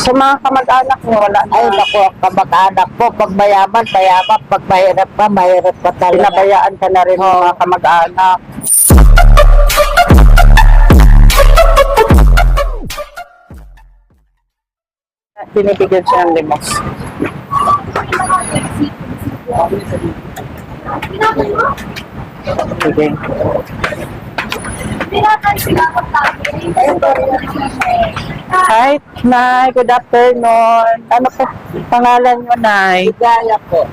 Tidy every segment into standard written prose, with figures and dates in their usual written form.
Sa mga kamag-anak mo, wala na. Ay, naku, ang kamag-anak po, pag mayaman, mayaman, pag mahirap pa talaga. Pinabayaan ka na rin ng mga kamag-anak. Binibigyan siya ng limos. Sige. Hi, Nay. Good afternoon. Ano po pangalan mo, Nay? Ligaya po.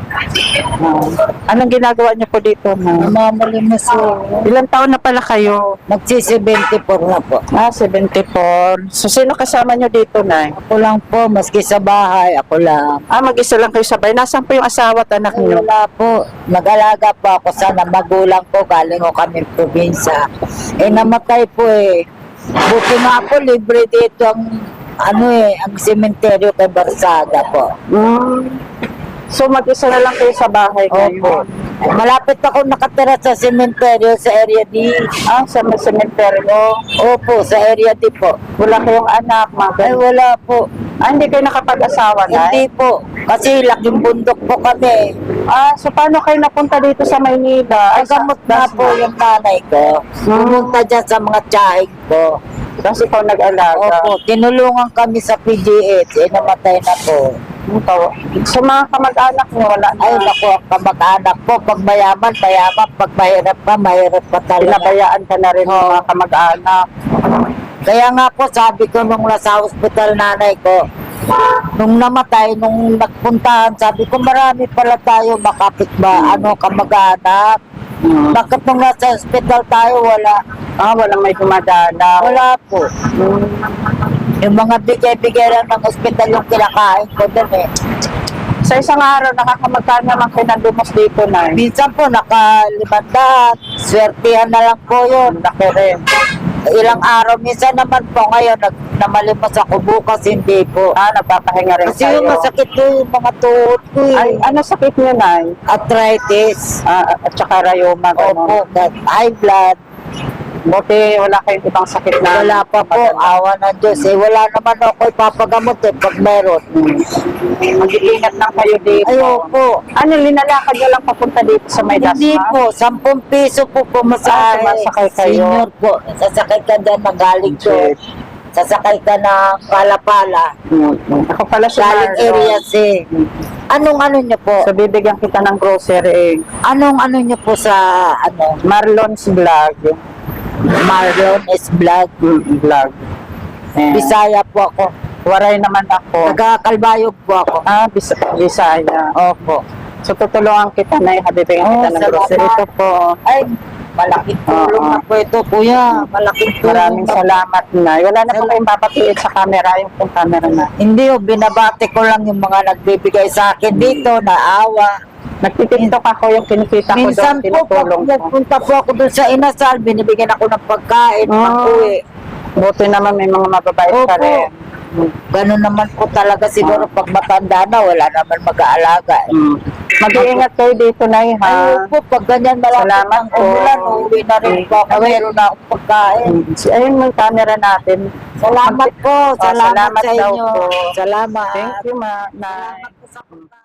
Anong ginagawa niyo po dito, Nay? Namamalimos po. Ilang taon na pala kayo? Magsi-74 na po. 74. So, sino kasama niyo dito, Nay? Ako lang po, maski sa bahay, ako lang. Mag-isa lang kayo sabay. Nasaan po yung asawa at anak Ay, niyo? wala po. Nag-alaga po ako sa magulang ko, galing ko kami probinsya. Namatay po eh. Buti nga po, libre dito ang ang sementeryo kay Barsada po. So, mag-isa na lang kayo sa bahay Opo. ngayon? Malapit ako nakatira sa sementeryo sa area D. Sa cemetery. Opo, sa area D po. Wala kayong anak, Ay, wala po. hindi kayo nakapag-asawa, Nay? Hindi po. Kasi laking bundok po kami. So paano kayo napunta dito sa Maynila? Nagamot na po yung nanay ko. Pumunta dyan sa mga tsaig ko. Kasi ikaw nag-alaga. Opo, tinulungan kami sa PGH. Namatay na po. Sa mga kamag-anak mo, wala na. Ay, naku, ang kamag-anak po. Pag mayaman, mayaman. Pag mahirap pa talaga. Pinabayaan ka na rin ng mga kamag-anak. Kaya nga po, sabi ko nung nasa hospital nanay ko, nung namatay, nung nagpuntahan, sabi ko marami pala tayo makapit ba, kamag-anak. Bakit nung nasa hospital tayo, wala? Walang may dumadala. Wala po. Yung mga bigay-bigay lang ng hospital yung kinakain ko doon eh. Sa isang araw, nakakamagkano naman kayo ng lumos dito, Nay? Minsan po, naka-500. Swertihan na lang po yun. Laki rin. Ilang araw, minsan naman po ngayon, namalimos ako bukas, hindi po. Nagpapahinga rin Kasi kayo. yung masakit ko yung mga tuhod ko eh. Ay, ano sakit niyo, Nay? Arthritis. At saka rayuma. Opo, high blood. Buti wala kayong ibang sakit na. Wala pa po, awa ng Diyos. Wala naman ako ipapagamot pag meron. Mag-iingat lang kayo dito. Ayoko. Linalakad niyo lang papunta dito sa may Hindi Dasma? po, 10 piso po pumasahe. Sumasakay kayo. Senior po, sasakay ka dyan ng galing ko. Sasakay ka ng pala-pala. Ako pala si Galing Marlon. area C. Anong niyo po? So, bibigyan kita ng grocery. Anong niyo po sa Marlon's Vlog. Marlon S. Vlog. Vlog. Bisaya po ako. Waray naman ako. Taga-Kalbayog po ako. Bisaya. Opo. So, tutulungan kita na bibigyan kita ng salamat. grocery. Ito po. Ay, malaking tulong na po ito, kuya. Malaking tulong. Maraming salamat, Nay. Wala na po kayong papatiin sa camera. Yung pong camera na. Hindi, binabati ko lang yung mga nagbibigay sa akin dito, naawa. Nagtitiktok ako yung kinikita ko Minsan doon, po, pag tinutulong ko. nagpunta po ako doon sa inasal, binibigyan ako ng pagkain, pag-uwi. Buti naman may mga mababait ka Opo. rin. Ganun naman po talaga siguro pag matanda na, wala naman mag-aalaga. Mag-iingat kayo dito, Nay, ha? Ayun po, pag ganyan malapit Salamat ng po. umulan, uuwi na rin po ako. Meron na akong pagkain. Ayun yung camera natin. Salamat po. Salamat salamat sa daw inyo. po. Salamat. Thank you, Nay. Salamat po sa pagkain.